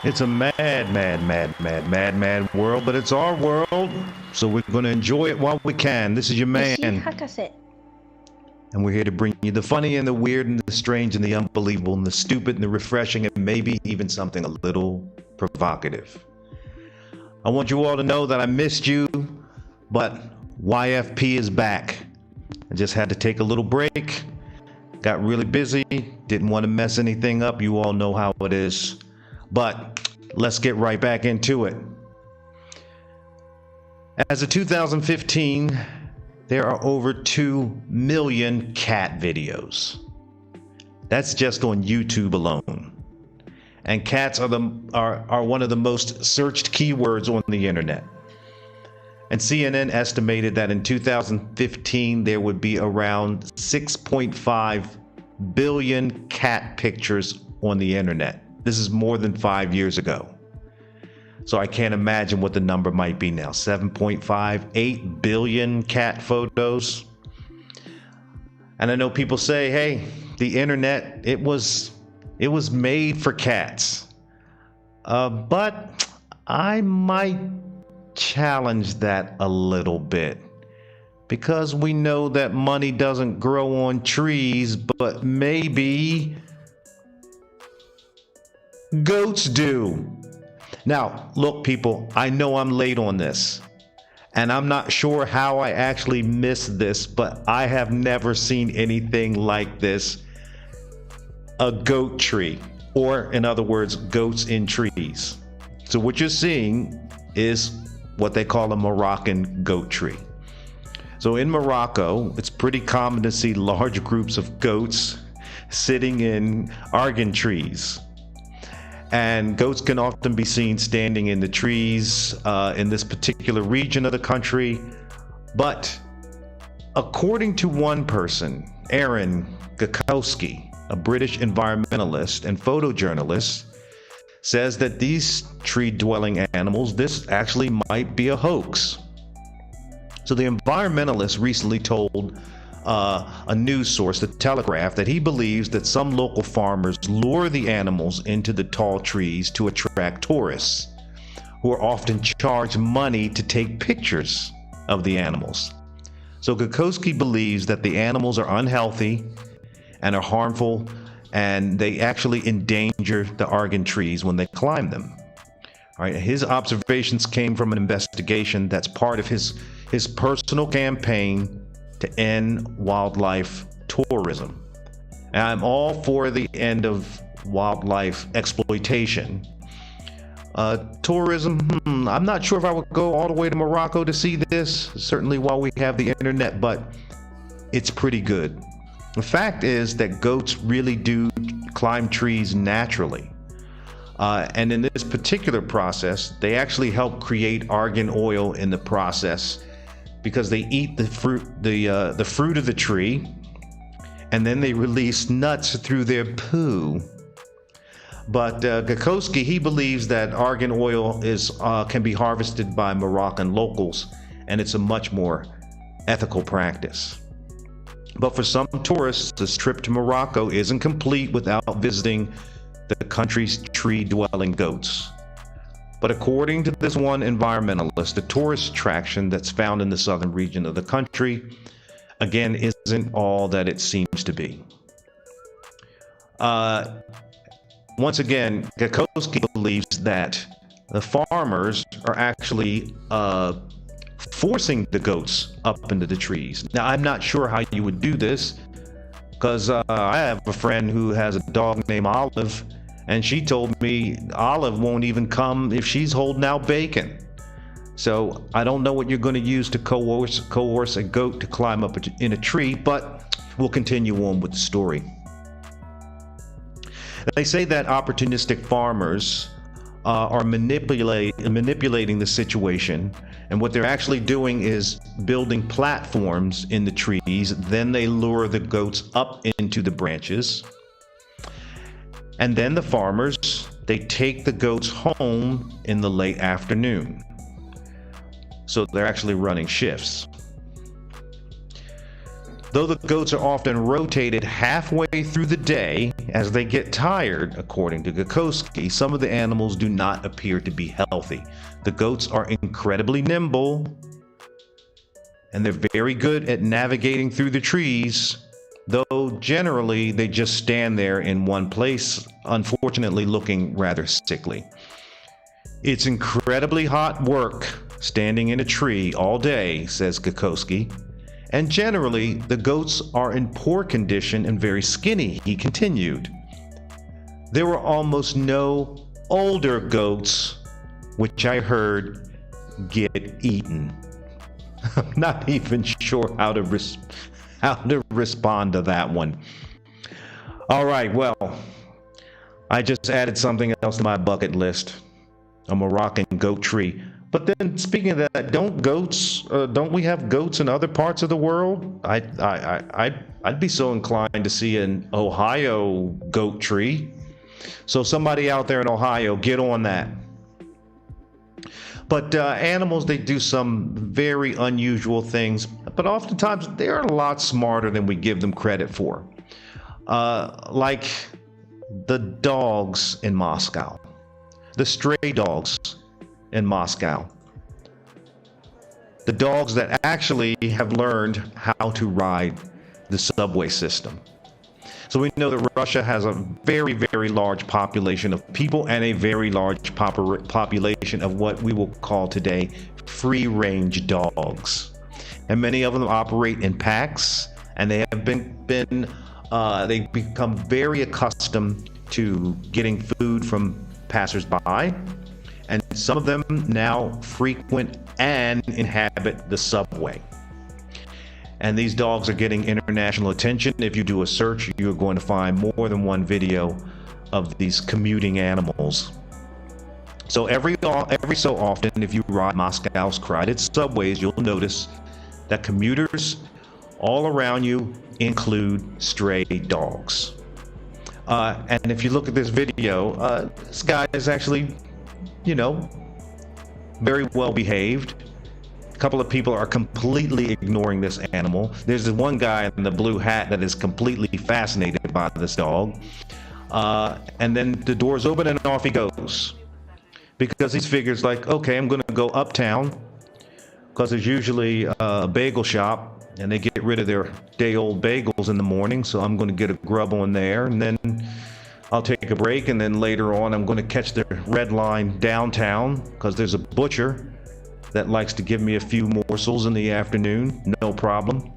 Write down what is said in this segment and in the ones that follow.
It's a mad world, but it's our world, so we're going to enjoy it while we can. This is your man. Ishi Hakase. And we're here to bring you the funny and the weird and the strange and the unbelievable and the stupid and the refreshing and maybe even something a little provocative. I want you all to know that I missed you, but YFP is back. I just had to take a little break. Got really busy. Didn't want to mess anything up. You all know how it is. But let's get right back into it. As of 2015, there are over 2 million cat videos. That's just on YouTube alone. And cats are one of the most searched keywords on the internet. And CNN estimated that in 2015 there would be around 6.5 billion cat pictures on the internet. This is more than 5 years ago. So I can't imagine what the number might be now. 7.5, 8 billion cat photos. And I know people say, hey, the internet, it was made for cats. But I might challenge that a little bit. Because we know that money doesn't grow on trees, but maybe goats do. Now, look, people, I know I'm late on this, and I'm not sure how I actually missed this, but I have never seen anything like this. A goat tree, or in other words, goats in trees. So what you're seeing is what they call a Moroccan goat tree. So in Morocco, it's pretty common to see large groups of goats sitting in argan trees. And goats can often be seen standing in the trees in this particular region of the country. But according to one person, Ishi Hakase, a British environmentalist and photojournalist, says that these tree-dwelling animals, this actually might be a hoax. So the environmentalist recently told a news source, The Telegraph, that he believes that some local farmers lure the animals into the tall trees to attract tourists, who are often charged money to take pictures of the animals. So Hakase believes that the animals are unhealthy and are harmful, and they actually endanger the argan trees when they climb them. All right, his observations came from an investigation that's part of his personal campaign to end wildlife tourism. And I'm all for the end of wildlife exploitation. Tourism, I'm not sure if I would go all the way to Morocco to see this, certainly while we have the internet, but it's pretty good. The fact is that goats really do climb trees naturally. And in this particular process, they actually help create argan oil in the process, because they eat the fruit of the tree, and then they release nuts through their poo. But Hakase, he believes that argan oil can be harvested by Moroccan locals, and it's a much more ethical practice. But for some tourists, this trip to Morocco isn't complete without visiting the country's tree-dwelling goats. But according to this one environmentalist, the tourist attraction that's found in the southern region of the country, again, isn't all that it seems to be. Once again, Hakase believes that the farmers are actually forcing the goats up into the trees. Now, I'm not sure how you would do this, because I have a friend who has a dog named Olive, and she told me Olive won't even come if she's holding out bacon. So I don't know what you're going to use to coerce a goat to climb up in a tree, but we'll continue on with the story. They say that opportunistic farmers are manipulating the situation, and what they're actually doing is building platforms in the trees. Then they lure the goats up into the branches. And then the farmers, they take the goats home in the late afternoon. So they're actually running shifts. Though the goats are often rotated halfway through the day as they get tired, according to Hakase, some of the animals do not appear to be healthy. The goats are incredibly nimble, and they're very good at navigating through the trees, though generally they just stand there in one place, unfortunately looking rather sickly. It's incredibly hot work standing in a tree all day, says Hakase. And generally, the goats are in poor condition and very skinny, he continued. There were almost no older goats, which I heard get eaten. I'm not even sure how to respond to that one. All right, well, I just added something else to my bucket list. A Moroccan goat tree. But then, speaking of that, don't we have goats in other parts of the world? I'd be so inclined to see an Ohio goat tree. So somebody out there in Ohio, get on that. But animals, they do some very unusual things, but oftentimes they're a lot smarter than we give them credit for. Like the dogs in Moscow, the stray dogs in Moscow. The dogs that actually have learned how to ride the subway system. So we know that Russia has a very, very large population of people and a very large population of what we will call today free-range dogs. And many of them operate in packs, and they have they've become very accustomed to getting food from passersby. And some of them now frequent and inhabit the subway. And these dogs are getting international attention. If you do a search, you're going to find more than one video of these commuting animals. So every so often, if you ride Moscow's crowded subways, you'll notice that commuters all around you include stray dogs. And if you look at this video, this guy is actually, very well behaved. A couple of people are completely ignoring this animal. There's this one guy in the blue hat that is completely fascinated by this dog. And then the doors open and off he goes. Because he figures like, okay, I'm going to go uptown. Because there's usually a bagel shop and they get rid of their day-old bagels in the morning. So I'm going to get a grub on there, and then I'll take a break, and then later on I'm going to catch the red line downtown because there's a butcher that likes to give me a few morsels in the afternoon, no problem.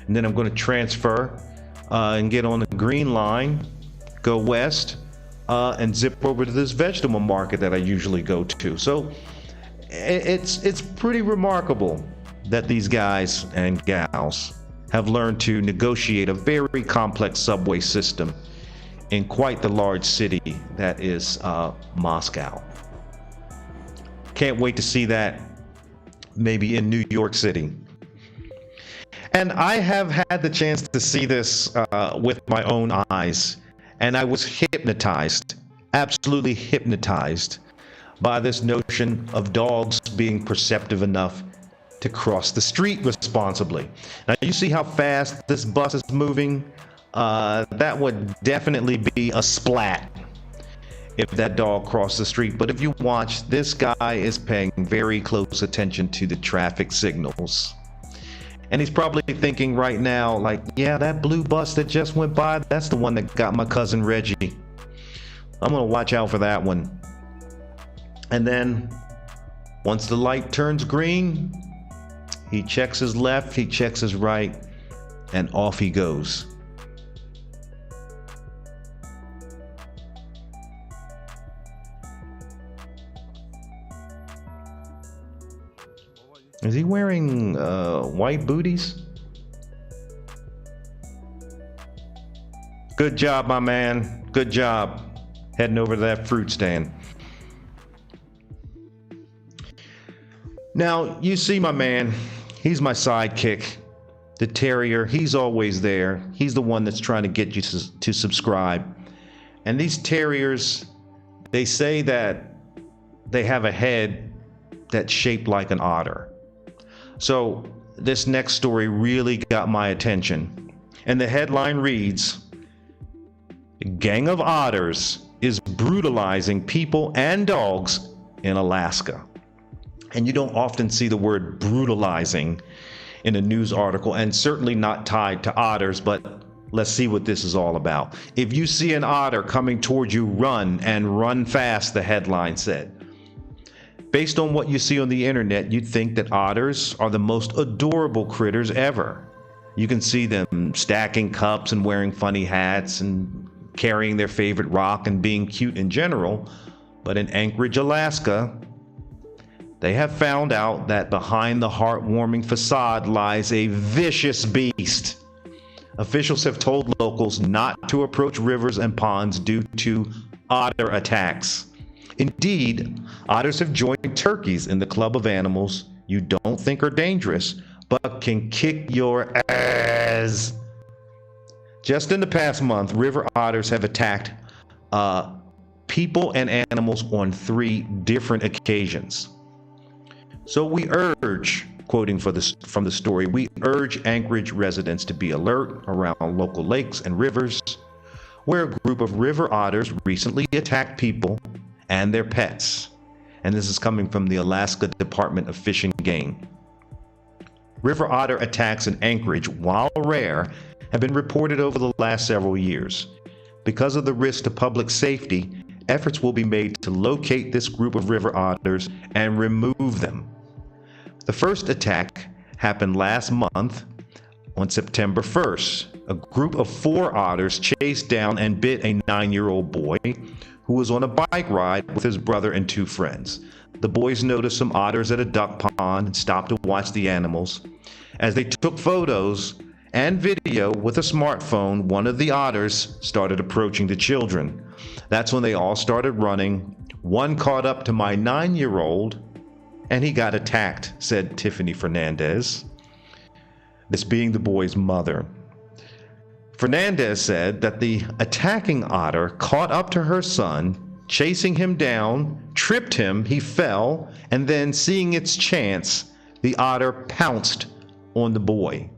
And then I'm going to transfer and get on the green line, go west, and zip over to this vegetable market that I usually go to. So it's pretty remarkable that these guys and gals have learned to negotiate a very complex subway system in quite the large city that is Moscow. Can't wait to see that maybe in New York City. And I have had the chance to see this with my own eyes, and I was hypnotized, absolutely hypnotized by this notion of dogs being perceptive enough to cross the street responsibly. Now you see how fast this bus is moving? That would definitely be a splat if that dog crossed the street. But if you watch, this guy is paying very close attention to the traffic signals. And he's probably thinking right now, like, yeah, that blue bus that just went by, that's the one that got my cousin Reggie. I'm gonna watch out for that one. And then once the light turns green, he checks his left, he checks his right, and off he goes. Is he wearing white booties? Good job, my man. Good job. Heading over to that fruit stand. Now, you see my man. He's my sidekick. The terrier. He's always there. He's the one that's trying to get you to subscribe. And these terriers, they say that they have a head that's shaped like an otter. So this next story really got my attention. And the headline reads, "Gang of otters is brutalizing people and dogs in Alaska." And you don't often see the word brutalizing in a news article, and certainly not tied to otters, but let's see what this is all about. "If you see an otter coming towards you, run, and run fast," the headline said. Based on what you see on the internet, you'd think that otters are the most adorable critters ever. You can see them stacking cups and wearing funny hats and carrying their favorite rock and being cute in general. But in Anchorage, Alaska, they have found out that behind the heartwarming facade lies a vicious beast. Officials have told locals not to approach rivers and ponds due to otter attacks. Indeed, otters have joined turkeys in the club of animals you don't think are dangerous, but can kick your ass. Just in the past month, river otters have attacked people and animals on 3 different occasions. So we urge, quoting from the story, "We urge Anchorage residents to be alert around local lakes and rivers, where a group of river otters recently attacked people and their pets." And this is coming from the Alaska Department of Fish and Game. River otter attacks in Anchorage, while rare, have been reported over the last several years. Because of the risk to public safety, efforts will be made to locate this group of river otters and remove them. The first attack happened last month on September 1st. A group of 4 otters chased down and bit a 9-year-old boy who was on a bike ride with his brother and 2 friends. The boys noticed some otters at a duck pond and stopped to watch the animals. As they took photos and video with a smartphone, one of the otters started approaching the children. That's when they all started running. One caught up to my 9-year-old and he got attacked, said Tiffany Fernandez, this being the boy's mother. Fernandez said that the attacking otter caught up to her son, chasing him down, tripped him, he fell, and then, seeing its chance, the otter pounced on the boy.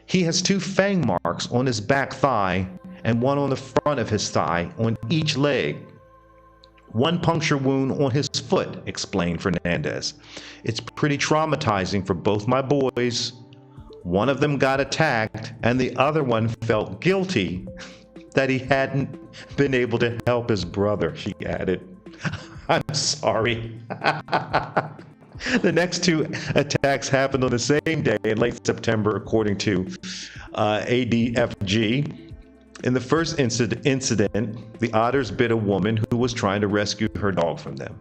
He has 2 fang marks on his back thigh and one on the front of his thigh on each leg. One puncture wound on his foot, explained Fernandez. "It's pretty traumatizing for both my boys. One of them got attacked, and the other one felt guilty that he hadn't been able to help his brother," she added. "I'm sorry." The next 2 attacks happened on the same day in late September, according to ADFG. In the first incident, the otters bit a woman who was trying to rescue her dog from them.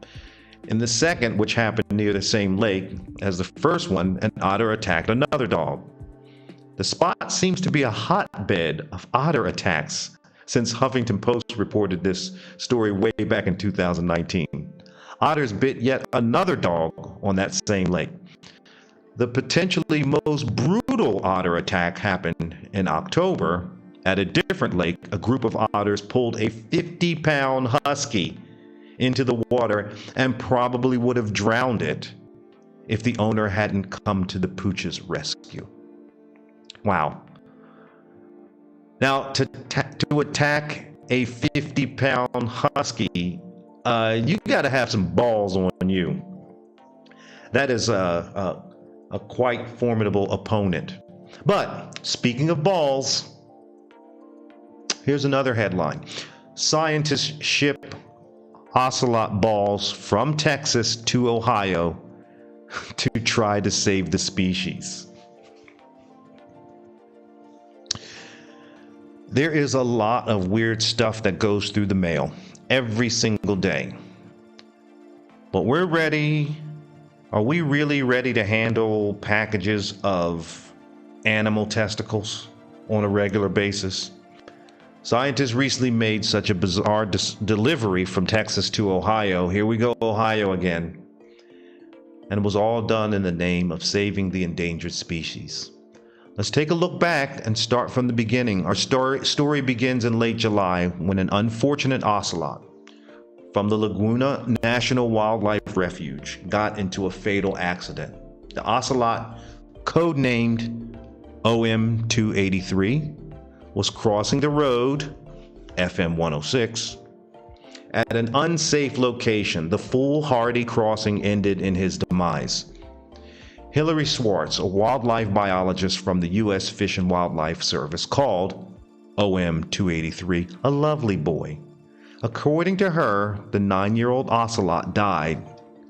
In the second, which happened near the same lake as the first one, an otter attacked another dog. The spot seems to be a hotbed of otter attacks since Huffington Post reported this story way back in 2019. Otters bit yet another dog on that same lake. The potentially most brutal otter attack happened in October. At a different lake, a group of otters pulled a 50-pound husky into the water and probably would have drowned it if the owner hadn't come to the pooch's rescue. Wow. Now, to attack a 50-pound husky, you got to have some balls on you. That is a quite formidable opponent. But speaking of balls, here's another headline. Scientists ship ocelot balls from Texas to Ohio to try to save the species. There is a lot of weird stuff that goes through the mail every single day. But we're ready. Are we really ready to handle packages of animal testicles on a regular basis? Scientists recently made such a bizarre delivery from Texas to Ohio. Here we go, Ohio again. And it was all done in the name of saving the endangered species. Let's take a look back and start from the beginning. Our story begins in late July when an unfortunate ocelot from the Laguna National Wildlife Refuge got into a fatal accident. The ocelot codenamed OM 283, was crossing the road, FM 106, at an unsafe location. The foolhardy crossing ended in his demise. Hilary Swartz, a wildlife biologist from the U.S. Fish and Wildlife Service, called OM 283 a lovely boy. According to her, the 9-year-old ocelot died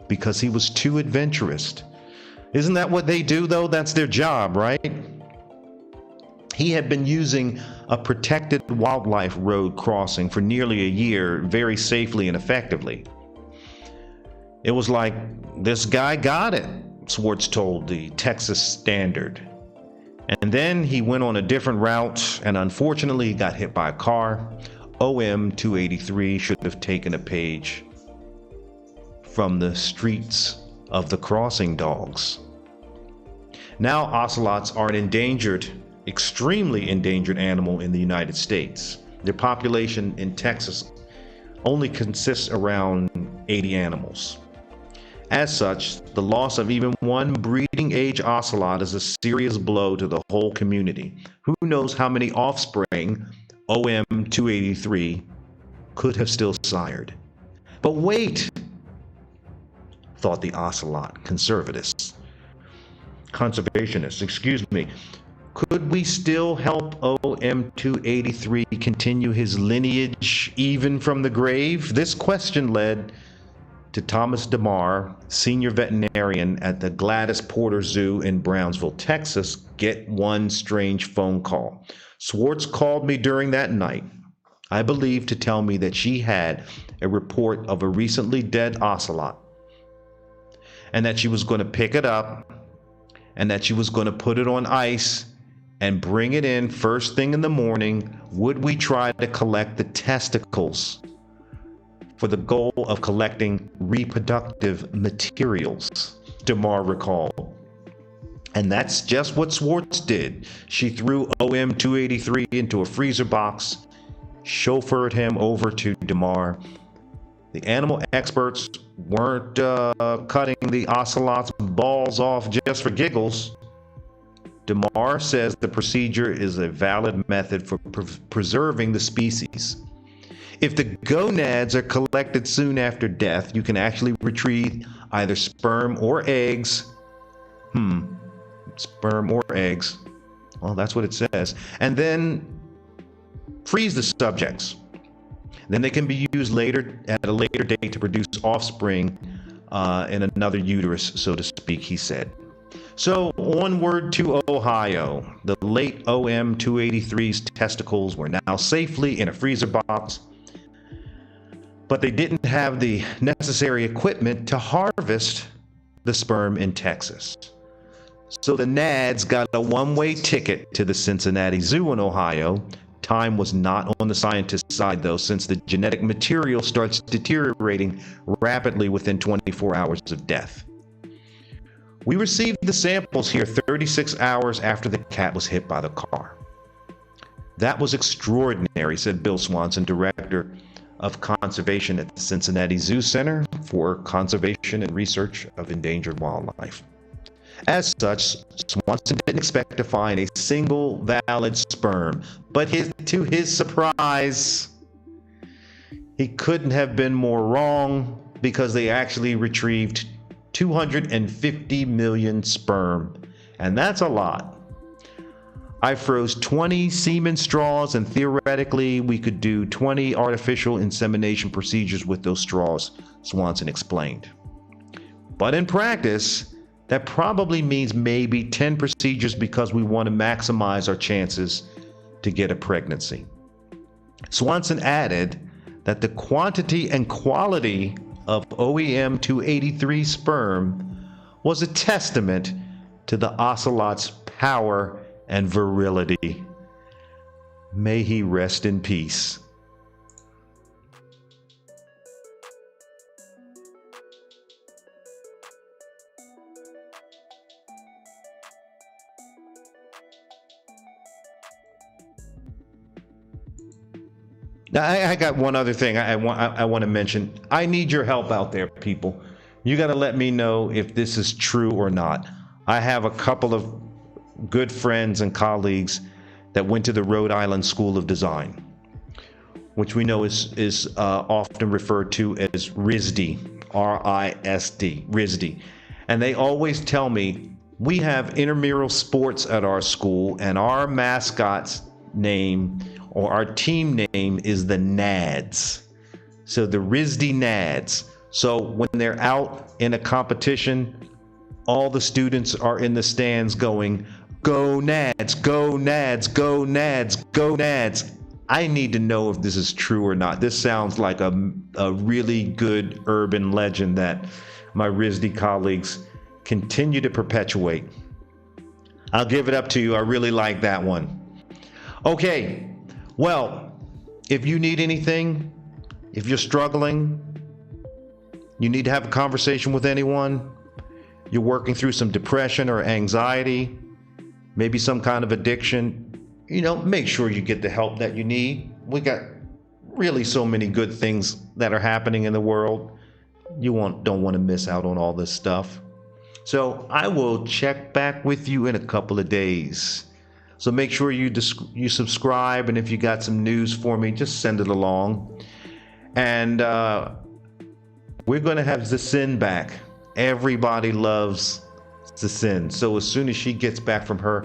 because he was too adventurous. Isn't that what they do, though? That's their job, right? He had been using a protected wildlife road crossing for nearly a year, very safely and effectively. It was like, this guy got it, Swartz told the Texas Standard. And then he went on a different route, and unfortunately he got hit by a car. OM 283 should have taken a page from the streets of the crossing dogs. Now ocelots are an endangered, extremely endangered animal in the United States. Their population in Texas only consists around 80 animals. As such, the loss of even one breeding age ocelot is a serious blow to the whole community. Who knows how many offspring OM 283 could have still sired. But wait, thought the ocelot conservationists, could we still help OM 283 continue his lineage even from the grave? This question led to Thomas DeMar, senior veterinarian at the Gladys Porter Zoo in Brownsville, Texas, get one strange phone call. Swartz called me during that night, I believe, to tell me that she had a report of a recently dead ocelot, and that she was going to pick it up, and that she was going to put it on ice and bring it in first thing in the morning. Would we try to collect the testicles for the goal of collecting reproductive materials? DeMar recalled. And that's just what Swartz did. She threw OM 283 into a freezer box, chauffeured him over to DeMar. The animal experts weren't cutting the ocelot's balls off just for giggles. DeMar says the procedure is a valid method for preserving the species. If the gonads are collected soon after death, you can actually retrieve either sperm or eggs. Sperm or eggs. Well, that's what it says. And then freeze the subjects. Then they can be used later at a later date to produce offspring in another uterus, so to speak, he said. So onward to Ohio. The late OM 283's testicles were now safely in a freezer box, but they didn't have the necessary equipment to harvest the sperm in Texas. So the Nads got a one-way ticket to the Cincinnati Zoo in Ohio. Time was not on the scientist's side, though, since the genetic material starts deteriorating rapidly within 24 hours of death. We received the samples here 36 hours after the cat was hit by the car. That was extraordinary, said Bill Swanson, director of conservation at the Cincinnati Zoo Center for Conservation and Research of Endangered Wildlife. As such, Swanson didn't expect to find a single valid sperm, but to his surprise, he couldn't have been more wrong, because they actually retrieved 250 million sperm, and that's a lot. I froze 20 semen straws, and theoretically we could do 20 artificial insemination procedures with those straws, Swanson explained. But in practice, that probably means maybe 10 procedures, because we want to maximize our chances to get a pregnancy. Swanson added that the quantity and quality of OM 283 sperm was a testament to the ocelot's power and virility. May he rest in peace. Now, I got one other thing I want to mention. I need your help out there, people. You got to let me know if this is true or not. I have a couple of good friends and colleagues that went to the Rhode Island School of Design, which we know is often referred to as RISD, R-I-S-D, RISD. And they always tell me, we have intramural sports at our school, and our mascot's name or our team name is the Nads. So the RISD Nads. So when they're out in a competition, all the students are in the stands going, "Go Nads, go Nads, go Nads, go Nads." I need to know if this is true or not. This sounds like a really good urban legend that my RISD colleagues continue to perpetuate. I'll give it up to you. I really like that one. Okay, well, if you need anything, if you're struggling, you need to have a conversation with anyone, you're working through some depression or anxiety, maybe some kind of addiction, make sure you get the help that you need. We got really so many good things that are happening in the world. You don't want to miss out on all this stuff. So I will check back with you in a couple of days. So make sure you subscribe, and if you got some news for me, just send it along. And we're going to have Zasin back. Everybody loves Zasin. So as soon as she gets back from her